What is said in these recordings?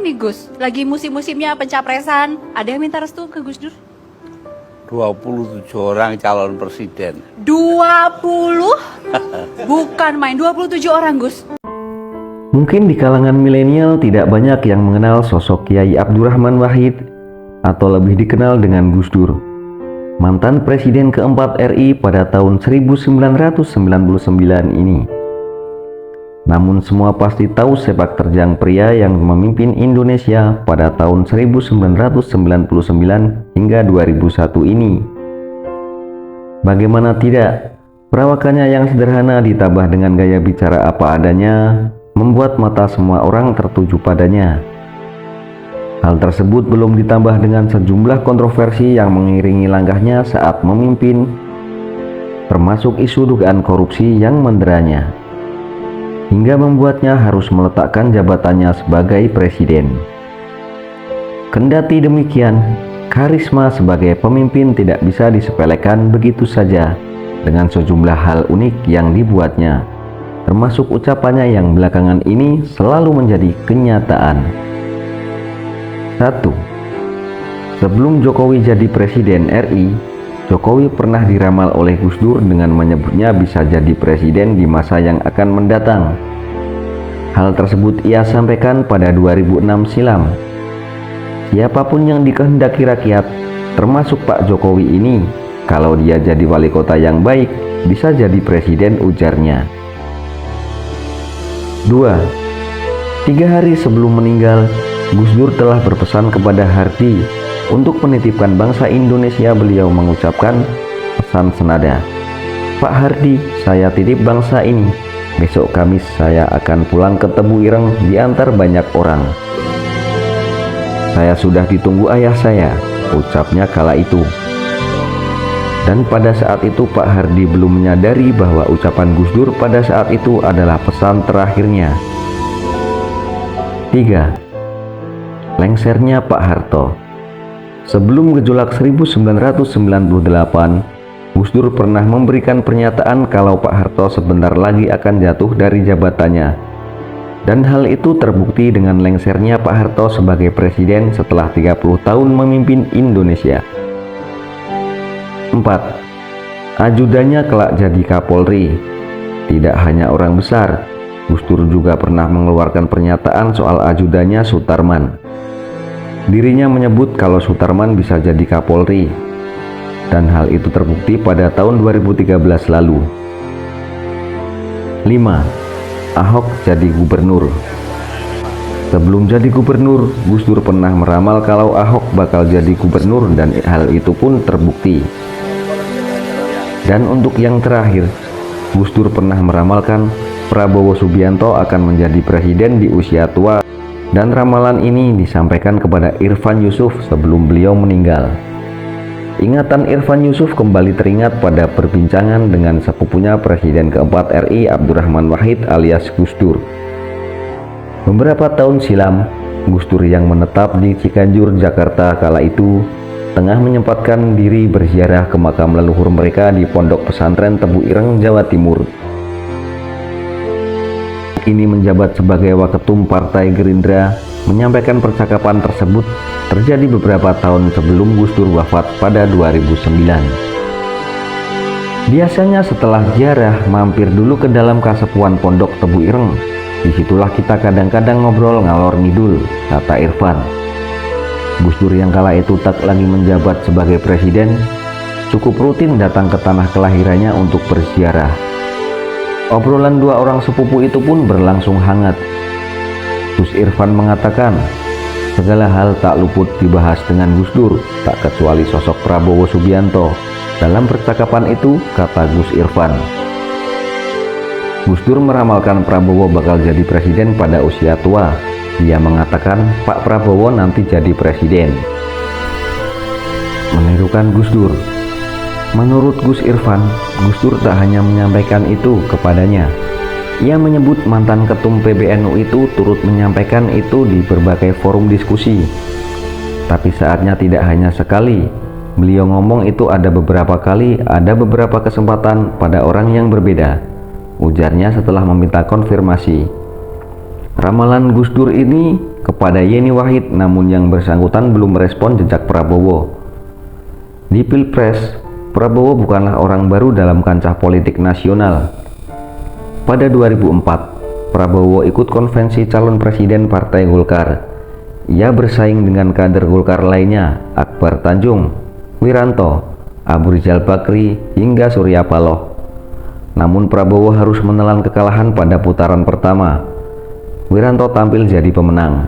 nih Gus, lagi musim-musimnya pencapresan. Ada yang minta restu ke Gus Dur? 27 orang calon presiden. 20? Bukan main, 27 orang Gus. Mungkin di kalangan milenial tidak banyak yang mengenal sosok Kiai Abdurrahman Wahid atau lebih dikenal dengan Gus Dur, mantan Presiden keempat RI pada tahun 1999 ini. Namun semua pasti tahu sepak terjang pria yang memimpin Indonesia pada tahun 1999 hingga 2001 ini. Bagaimana tidak, perawakannya yang sederhana ditambah dengan gaya bicara apa adanya membuat mata semua orang tertuju padanya. Hal tersebut belum ditambah dengan sejumlah kontroversi yang mengiringi langkahnya saat memimpin, termasuk isu dugaan korupsi yang menderanya, hingga membuatnya harus meletakkan jabatannya sebagai presiden. Kendati demikian, karisma sebagai pemimpin tidak bisa disepelekan begitu saja dengan sejumlah hal unik yang dibuatnya, termasuk ucapannya yang belakangan ini selalu menjadi kenyataan. 1. Sebelum Jokowi jadi Presiden RI, Jokowi pernah diramal oleh Gus Dur dengan menyebutnya bisa jadi presiden di masa yang akan mendatang. Hal tersebut ia sampaikan pada 2006 silam. Siapapun yang dikehendaki rakyat, termasuk Pak Jokowi ini, kalau dia jadi wali kota yang baik, bisa jadi presiden, ujarnya. 2. 3 hari sebelum meninggal, Gus Dur telah berpesan kepada Hardi untuk menitipkan bangsa Indonesia. Beliau mengucapkan pesan senada, "Pak Hardi, saya titip bangsa ini. Besok Kamis saya akan pulang ke Tebu Ireng diantar banyak orang. Saya sudah ditunggu ayah saya," ucapnya kala itu. Dan pada saat itu Pak Hardi belum menyadari bahwa ucapan Gus Dur pada saat itu adalah pesan terakhirnya. 3. Lengsernya Pak Harto. Sebelum gejolak 1998, Gus Dur pernah memberikan pernyataan kalau Pak Harto sebentar lagi akan jatuh dari jabatannya. Dan hal itu terbukti dengan lengsernya Pak Harto sebagai presiden setelah 30 tahun memimpin Indonesia. 4. Ajudannya kelak jadi Kapolri. Tidak hanya orang besar, Gus Dur juga pernah mengeluarkan pernyataan soal ajudannya Sutarman. Dirinya menyebut kalau Sutarman bisa jadi Kapolri, dan hal itu terbukti pada tahun 2013 lalu. 5. Ahok jadi gubernur. Sebelum jadi gubernur, Gus Dur pernah meramal kalau Ahok bakal jadi gubernur dan hal itu pun terbukti. Dan untuk yang terakhir, Gus Dur pernah meramalkan Prabowo Subianto akan menjadi presiden di usia tua. Dan ramalan ini disampaikan kepada Irfan Yusuf sebelum beliau meninggal. Ingatan Irfan Yusuf kembali teringat pada perbincangan dengan sepupunya Presiden keempat RI Abdurrahman Wahid alias Gus Dur. Beberapa tahun silam, Gus Dur yang menetap di Ciganjur, Jakarta kala itu tengah menyempatkan diri berziarah ke makam leluhur mereka di Pondok Pesantren Tebu Ireng, Jawa Timur. Ini menjabat sebagai Waketum Partai Gerindra, menyampaikan percakapan tersebut terjadi beberapa tahun sebelum Gus Dur wafat pada 2009. Biasanya setelah ziarah mampir dulu ke dalam kasepuan Pondok Tebu Ireng. Disitulah kita kadang-kadang ngobrol ngalor ngidul, kata Irfan. Gus Dur yang kala itu tak lagi menjabat sebagai presiden, cukup rutin datang ke tanah kelahirannya untuk berziarah. Obrolan dua orang sepupu itu pun berlangsung hangat. Gus Irfan mengatakan, segala hal tak luput dibahas dengan Gus Dur, tak kecuali sosok Prabowo Subianto. Dalam percakapan itu, kata Gus Irfan, Gus Dur meramalkan Prabowo bakal jadi presiden pada usia tua. Dia mengatakan Pak Prabowo nanti jadi presiden. Menirukan Gus Dur. Menurut Gus Irfan, Gus Dur tak hanya menyampaikan itu kepadanya. Ia menyebut mantan ketum PBNU itu turut menyampaikan itu di berbagai forum diskusi. Tapi saatnya tidak hanya sekali. Beliau ngomong itu ada beberapa kali, ada beberapa kesempatan pada orang yang berbeda, ujarnya setelah meminta konfirmasi. Ramalan Gus Dur ini kepada Yeni Wahid, namun yang bersangkutan belum merespon jejak Prabowo. Di Pilpres, Prabowo bukanlah orang baru dalam kancah politik nasional. Pada 2004, Prabowo ikut konvensi calon presiden Partai Golkar. Ia bersaing dengan kader Golkar lainnya, Akbar Tanjung, Wiranto, Abu Rizal Bakri, hingga Surya Paloh. Namun Prabowo harus menelan kekalahan pada putaran pertama. Wiranto tampil jadi pemenang.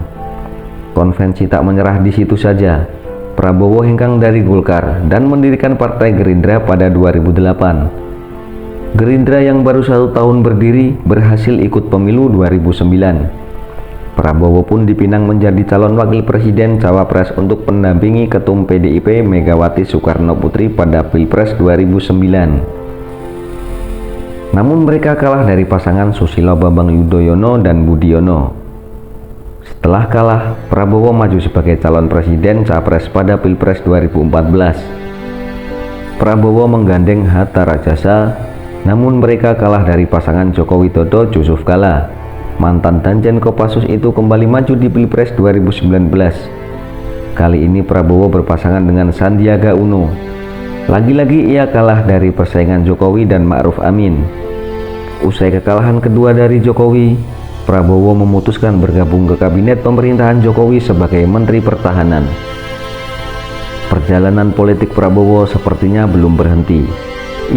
Konvensi tak menyerah di situ saja. Prabowo hengkang dari Golkar dan mendirikan Partai Gerindra pada 2008. Gerindra yang baru 1 tahun berdiri berhasil ikut pemilu 2009. Prabowo pun dipinang menjadi calon wakil presiden cawapres untuk pendampingi Ketum PDIP Megawati Soekarno Putri pada Pilpres 2009. Namun mereka kalah dari pasangan Susilo Bambang Yudhoyono dan Budiono. Setelah kalah, Prabowo maju sebagai calon presiden capres pada Pilpres 2014. Prabowo menggandeng Hatta Rajasa, namun mereka kalah dari pasangan Joko Widodo Yusuf Kala. Mantan Danjen Kopassus itu kembali maju di Pilpres 2019. Kali ini Prabowo berpasangan dengan Sandiaga Uno. Lagi-lagi ia kalah dari persaingan Jokowi dan Ma'ruf Amin. Usai kekalahan kedua dari Jokowi, Prabowo memutuskan bergabung ke kabinet pemerintahan Jokowi sebagai Menteri Pertahanan. Perjalanan politik Prabowo sepertinya belum berhenti.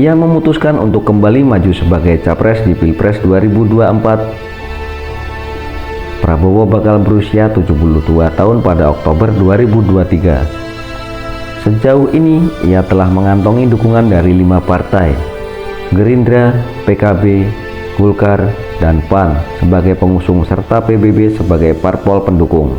Ia memutuskan untuk kembali maju sebagai capres di Pilpres 2024. Prabowo bakal berusia 72 tahun pada Oktober 2023. Sejauh ini, ia telah mengantongi dukungan dari 5 partai, Gerindra, PKB, Golkar, dan PAN sebagai pengusung serta PBB sebagai parpol pendukung.